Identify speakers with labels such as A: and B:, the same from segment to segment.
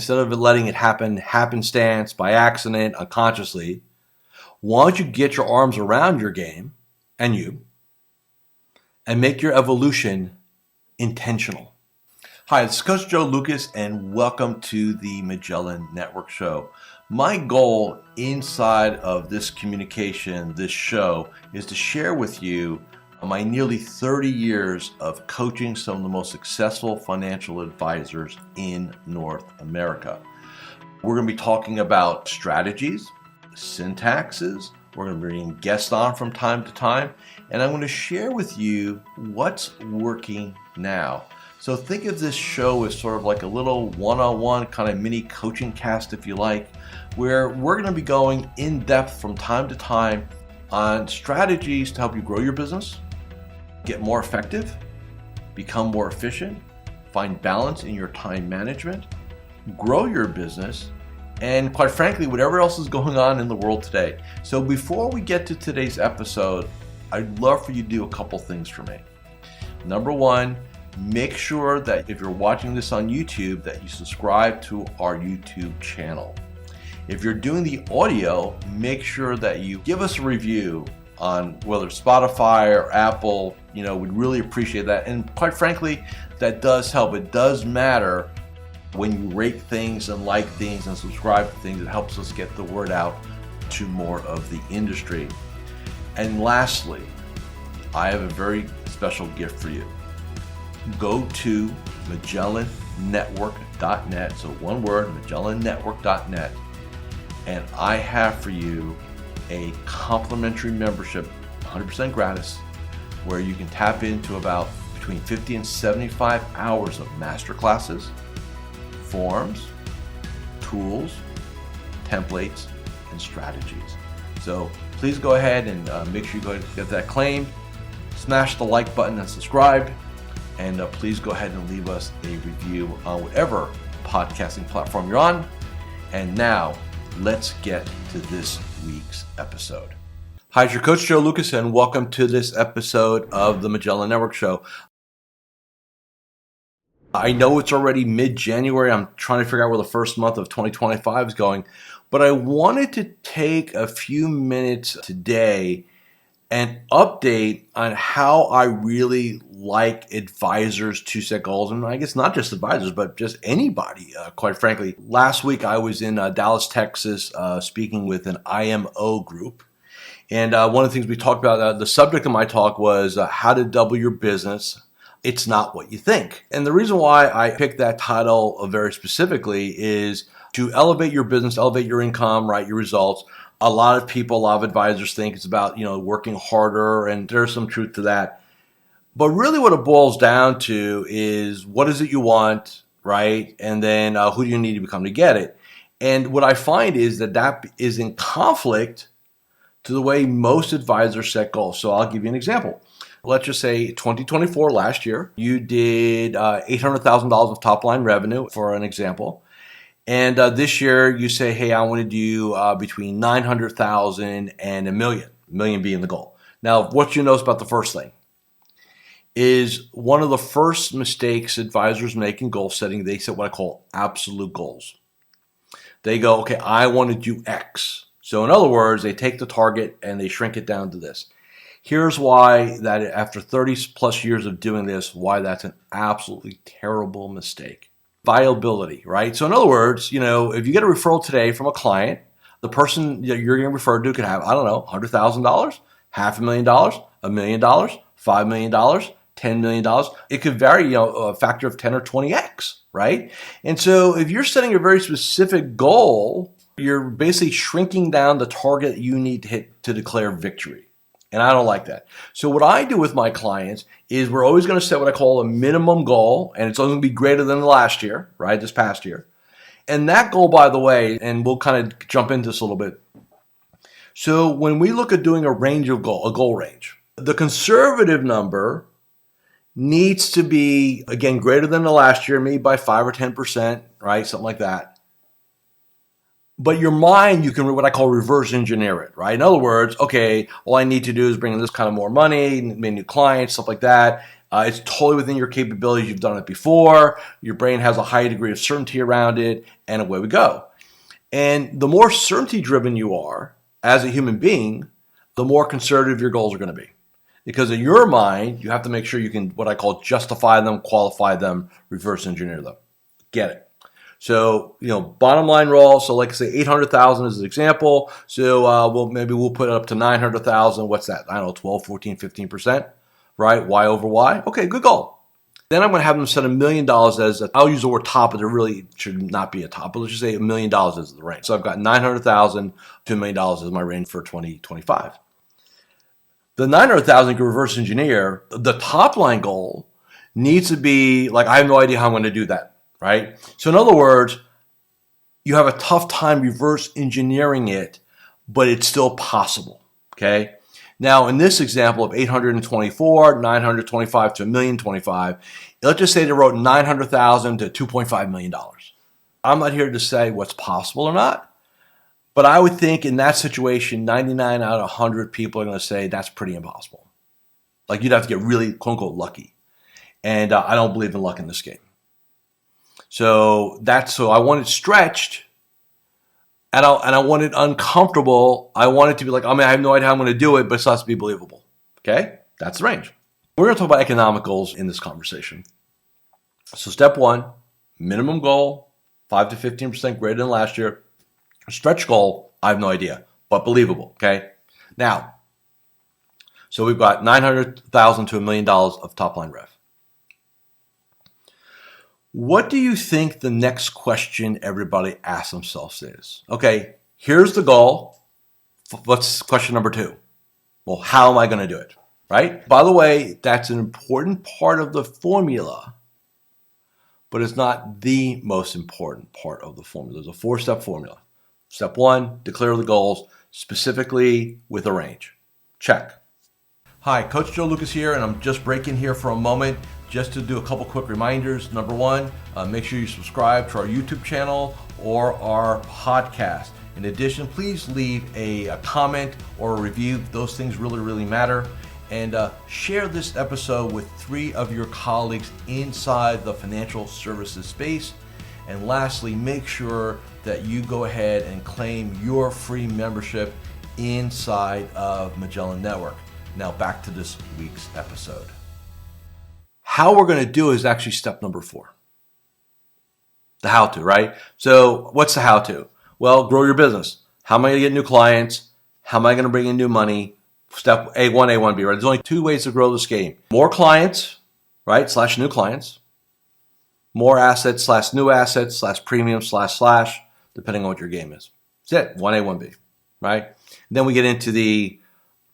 A: instead of letting it happen happenstance, by accident, unconsciously, why don't you get your arms around your game and make your evolution intentional? Hi, this is Coach Joe Lucas, and welcome to the Magellan Network Show. My goal inside of this communication, this show, is to share with you my nearly 30 years of coaching some of the most successful financial advisors in North America. We're going to be talking about strategies, syntaxes. We're going to be bringing guests on from time to time, and I'm going to share with you what's working now. So think of this show as sort of like a little one-on-one kind of mini coaching cast, if you like, where we're going to be going in depth from time to time on strategies to help you grow your business, get more effective, become more efficient, find balance in your time management, grow your business, and quite frankly, whatever else is going on in the world today. So before we get to today's episode, I'd love for you to do a couple things for me. Number one, make sure that if you're watching this on YouTube, that you subscribe to our YouTube channel. If you're doing the audio, make sure that you give us a review on whether it's Spotify or Apple. We'd really appreciate that. And quite frankly, that does help. It does matter when you rate things and like things and subscribe to things. It helps us get the word out to more of the industry. And lastly, I have a very special gift for you. Go to MagellanNetwork.net, so one word, MagellanNetwork.net, and I have for you a complimentary membership, 100% gratis, where you can tap into about between 50 and 75 hours of masterclasses, forms, tools, templates, and strategies. So please go ahead and make sure you go ahead and get that claimed. Smash the like button and subscribe. And please go ahead and leave us a review on whatever podcasting platform you're on. And now, let's get to this week's episode. Hi, it's your Coach Joe Lucas, and welcome to this episode of the Magellan Network Show. I know it's already mid-January. I'm trying to figure out where the first month of 2025 is going. But I wanted to take a few minutes today and update on how I really like advisors to set goals. And I guess not just advisors, but just anybody, quite frankly. Last week, I was in Dallas, Texas, speaking with an IMO group. And one of the things we talked about, the subject of my talk was how to double your business. It's not what you think. And the reason why I picked that title very specifically is to elevate your business, elevate your income, right, your results. A lot of people, a lot of advisors think it's about, working harder, and there's some truth to that. But really what it boils down to is, what is it you want, right? And then who do you need to become to get it? And what I find is that is in conflict to the way most advisors set goals. So I'll give you an example. Let's just say 2024, last year, you did $800,000 of top line revenue, for an example. And this year you say, hey, I want to do between 900,000 and a million being the goal. Now, what you notice about the first thing is one of the first mistakes advisors make in goal setting, they set what I call absolute goals. They go, okay, I want to do X. So in other words, they take the target and they shrink it down to this. Here's why that after 30 plus years of doing this, why that's an absolutely terrible mistake. Viability, right? So in other words, if you get a referral today from a client, the person that you're going to refer to could have, $100,000, $500,000, $1 million, $5 million, $10 million. It could vary, a factor of 10 or 20x, right? And so if you're setting a very specific goal, you're basically shrinking down the target you need to hit to declare victory. And I don't like that. So what I do with my clients is we're always going to set what I call a minimum goal, and it's only going to be greater than the last year, right, this past year. And that goal, by the way, and we'll kind of jump into this a little bit. So when we look at doing a goal range, the conservative number needs to be, again, greater than the last year, maybe by 5 or 10%, right, something like that. But your mind, you can what I call reverse engineer it, right? In other words, okay, all I need to do is bring in this kind of more money, new clients, stuff like that. It's totally within your capabilities. You've done it before. Your brain has a high degree of certainty around it, and away we go. And the more certainty-driven you are as a human being, the more conservative your goals are going to be. Because in your mind, you have to make sure you can, what I call, justify them, qualify them, reverse engineer them. Get it? So, bottom line roll. So like I say, 800,000 is an example. So maybe we'll put it up to 900,000. What's that? I don't know, 12, 14, 15%, right? Y over Y. Okay, good goal. Then I'm going to have them set $1 million as, I'll use the word top, but there really should not be a top, but let's just say $1 million is the range. So I've got 900,000 to $1 million is my range for 2025. The 900,000 can reverse engineer. The top line goal needs to be like, I have no idea how I'm going to do that, right? So in other words, you have a tough time reverse engineering it, but it's still possible, okay? Now, in this example of 824, 925 to $1,025,025, let's just say they wrote 900,000 to $2.5 million. I'm not here to say what's possible or not, but I would think in that situation, 99 out of 100 people are going to say that's pretty impossible. Like you'd have to get really, quote unquote, lucky. And I don't believe in luck in this game. So I want it stretched. And I want it uncomfortable. I want it to be like, I have no idea how I'm going to do it, but it still has to be believable. Okay? That's the range. We're going to talk about economic goals in this conversation. So step one, minimum goal, 5 to 15% greater than last year. Stretch goal, I have no idea, but believable. Okay? Now, so we've got 900,000 to $1 million of top line rev. What do you think the next question everybody asks themselves is? Okay, here's the goal. What's question number 2? Well, how am I going to do it? Right? By the way, that's an important part of the formula, but it's not the most important part of the formula. There's a 4-step formula. Step 1, declare the goals specifically with a range. Check. Hi, Coach Joe Lucas here, and I'm just breaking here for a moment just to do a couple quick reminders. Number 1, make sure you subscribe to our YouTube channel or our podcast. In addition, please leave a comment or a review. Those things really, really matter. And share this episode with 3 of your colleagues inside the financial services space. And lastly, make sure that you go ahead and claim your free membership inside of Magellan Network. Now back to this week's episode. How we're going to do is actually step number 4. The how to, right? So what's the how to? Well, grow your business. How am I going to get new clients? How am I going to bring in new money? Step A1, A1B, right? There's only 2 ways to grow this game. More clients, right? / new clients. More assets / new assets / premium / depending on what your game is. That's it. 1A, 1B, right? Then we get into the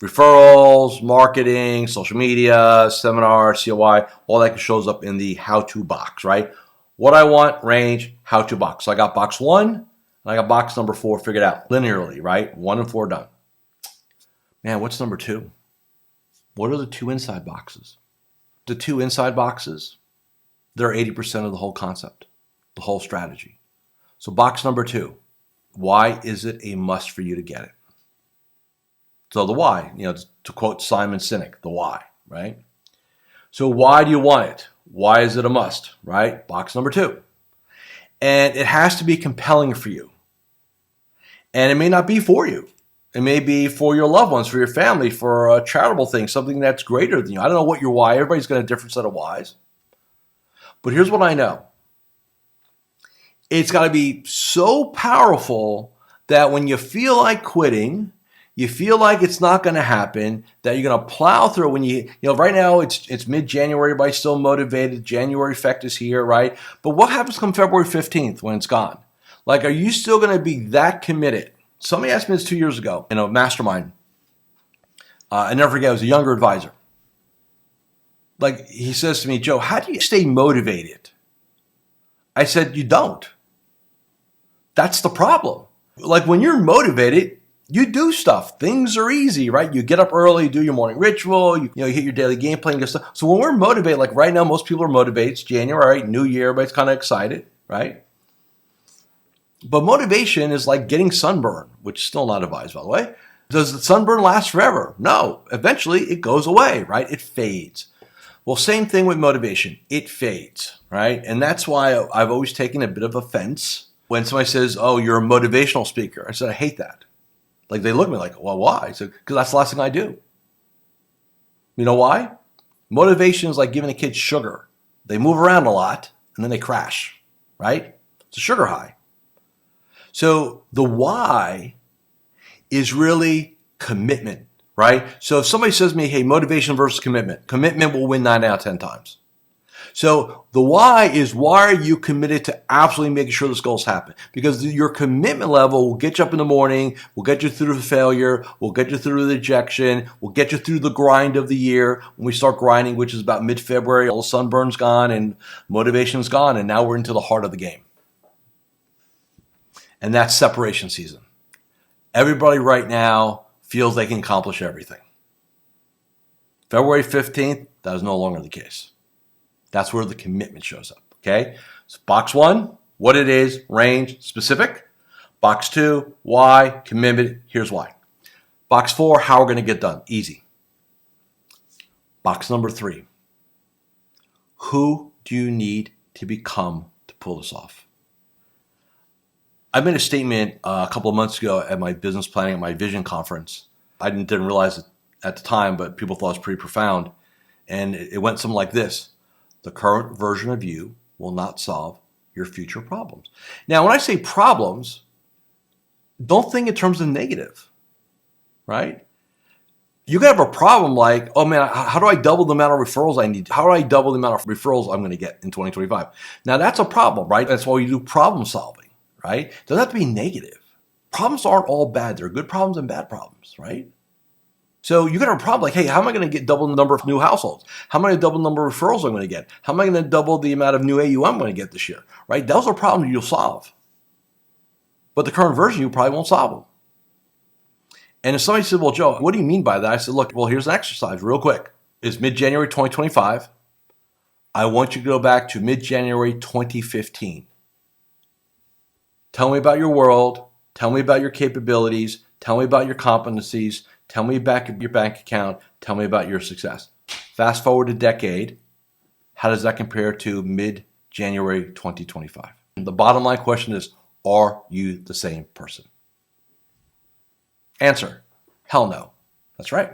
A: referrals, marketing, social media, seminars, COI, all that shows up in the how-to box, right? What I want, range, how-to box. So I got box 1, and I got box number 4 figured out linearly, right? 1 and 4 done. Man, what's number 2? What are the 2 inside boxes? The 2 inside boxes, they're 80% of the whole concept, the whole strategy. So box number 2, why is it a must for you to get it? So the why, to quote Simon Sinek, the why, right? So why do you want it? Why is it a must, right? Box number 2. And it has to be compelling for you. And it may not be for you. It may be for your loved ones, for your family, for a charitable thing, something that's greater than you. I don't know what your why. Everybody's got a different set of whys. But here's what I know. It's got to be so powerful that when you feel like quitting, you feel like it's not going to happen, that you're going to plow through. When right now it's mid-January, everybody's still motivated. January effect is here, right? But what happens come February 15th when it's gone? Like, are you still going to be that committed? Somebody asked me this 2 years ago in a mastermind. I never forget, it was a younger advisor. Like, he says to me, Joe, how do you stay motivated? I said, you don't. That's the problem. Like, when you're motivated, you do stuff. Things are easy, right? You get up early, you do your morning ritual, you hit your daily game plan, and stuff. So when we're motivated, like right now, most people are motivated. It's January, right? New year, everybody's kind of excited, right? But motivation is like getting sunburn, which is still not advised, by the way. Does the sunburn last forever? No. Eventually, it goes away, right? It fades. Well, same thing with motivation. It fades, right? And that's why I've always taken a bit of offense when somebody says, oh, you're a motivational speaker. I said, I hate that. Like, they look at me like, well, why? I said, because that's the last thing I do. You know why? Motivation is like giving a kid sugar. They move around a lot and then they crash, right? It's a sugar high. So the why is really commitment, right? So if somebody says to me, hey, motivation versus commitment, commitment will win 9 out of 10 times. So the why is, why are you committed to absolutely making sure this goals happen? Because your commitment level will get you up in the morning, will get you through the failure, will get you through the rejection, will get you through the grind of the year. When we start grinding, which is about mid-February, all the sunburn's gone and motivation's gone, and now we're into the heart of the game. And that's separation season. Everybody right now feels they can accomplish everything. February 15th, that is no longer the case. That's where the commitment shows up, okay? So box 1, what it is, range, specific. Box 2, why, commitment, here's why. Box 4, how we're going to get done, easy. Box number 3, who do you need to become to pull this off? I made a statement a couple of months ago at my business planning, at my vision conference. I didn't realize it at the time, but people thought it was pretty profound. And it went something like this. The current version of you will not solve your future problems. Now, when I say problems, don't think in terms of negative, right? You can have a problem like, oh man, how do I double the amount of referrals I need? How do I double the amount of referrals I'm going to get in 2025? Now, that's a problem, right? That's why we do problem solving, right? It doesn't have to be negative. Problems aren't all bad. There are good problems and bad problems, right? So you got a problem like, hey, how am I going to get double the number of new households? How am I going to double the number of referrals I'm going to get? How am I going to double the amount of new AUM I'm going to get this year, right? Those are problems you'll solve. But the current version, you probably won't solve them. And if somebody said, well, Joe, what do you mean by that? I said, look, well, here's an exercise real quick. It's mid-January 2025. I want you to go back to mid-January 2015. Tell me about your world. Tell me about your capabilities. Tell me about your competencies. Tell me about your bank account. Tell me about your success. Fast forward a decade. How does that compare to mid-January 2025? And the bottom line question is, are you the same person? Answer, hell no. That's right.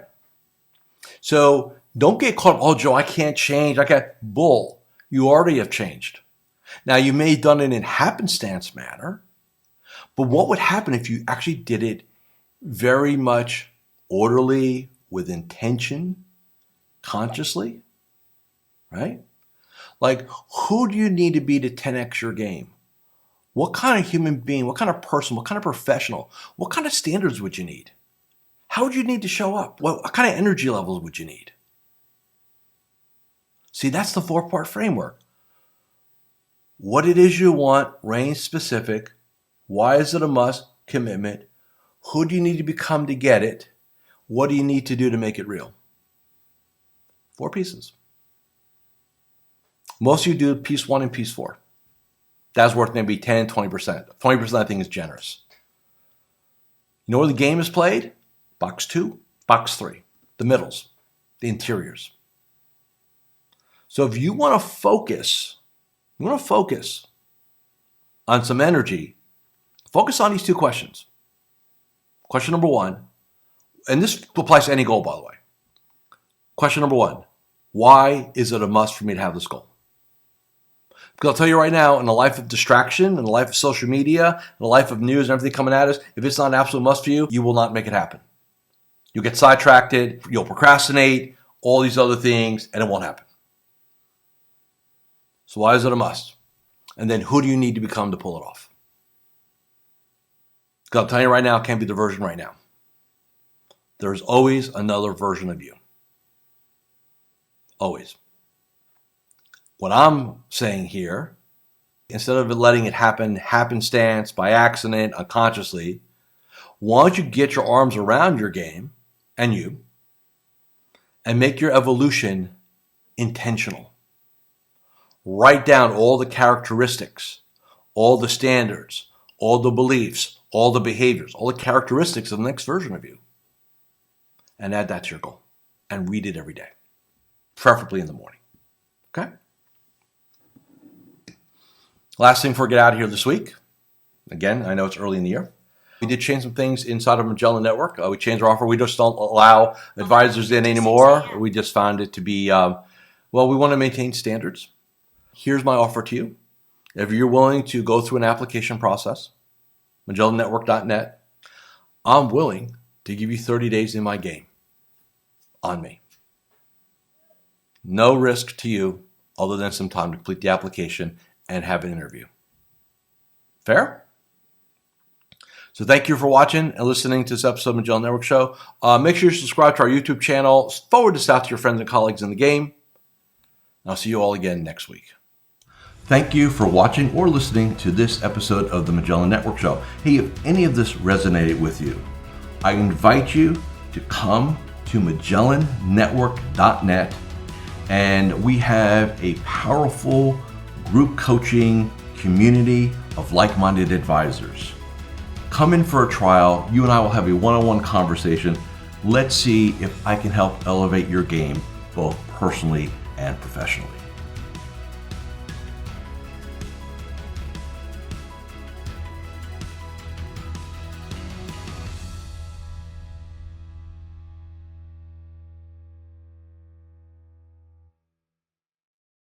A: So don't get caught up, oh, Joe, I can't change. I can't. Bull. You already have changed. Now, you may have done it in happenstance manner, but what would happen if you actually did it very much orderly, with intention, consciously, right? Like, who do you need to be to 10x your game? What kind of human being, what kind of person, what kind of professional, what kind of standards would you need? How would you need to show up? What kind of energy levels would you need? See, that's the 4-part framework. What it is you want, range specific. Why is it a must? Commitment. Who do you need to become to get it? What do you need to do to make it real? 4 pieces. Most of you do piece 1 and piece 4. That's worth maybe 10, 20%. 20% I think is generous. You know where the game is played? Box 2, box 3. The middles, the interiors. So if you want to focus on some energy, focus on these 2 questions. Question number 1, and this applies to any goal, by the way. Question number 1, why is it a must for me to have this goal? Because I'll tell you right now, in the life of distraction, in the life of social media, in the life of news and everything coming at us, if it's not an absolute must for you, you will not make it happen. You'll get sidetracked, you'll procrastinate, all these other things, and it won't happen. So why is it a must? And then who do you need to become to pull it off? Because I'm telling you right now, it can't be the version right now. There's always another version of you. Always. What I'm saying here, instead of letting it happen happenstance, by accident, unconsciously, why don't you get your arms around your game and you and make your evolution intentional. Write down all the characteristics, all the standards, all the beliefs, all the behaviors, all the characteristics of the next version of you. And add that to your goal. And read it every day, preferably in the morning. Okay? Last thing before we get out of here this week. Again, I know it's early in the year. We did change some things inside of Magellan Network. We changed our offer. We just don't allow advisors in anymore. We just found it to be, we want to maintain standards. Here's my offer to you. If you're willing to go through an application process, MagellanNetwork.net, I'm willing to give you 30 days in my game on me. No risk to you other than some time to complete the application and have an interview. Fair? So thank you for watching and listening to this episode of Magellan Network Show. Make sure you subscribe to our YouTube channel. Forward this out to your friends and colleagues in the game. I'll see you all again next week. Thank you for watching or listening to this episode of the Magellan Network Show. Hey, if any of this resonated with you, I invite you to come to MagellanNetwork.net, and we have a powerful group coaching community of like-minded advisors. Come in for a trial. You and I will have a one-on-one conversation. Let's see if I can help elevate your game both personally and professionally.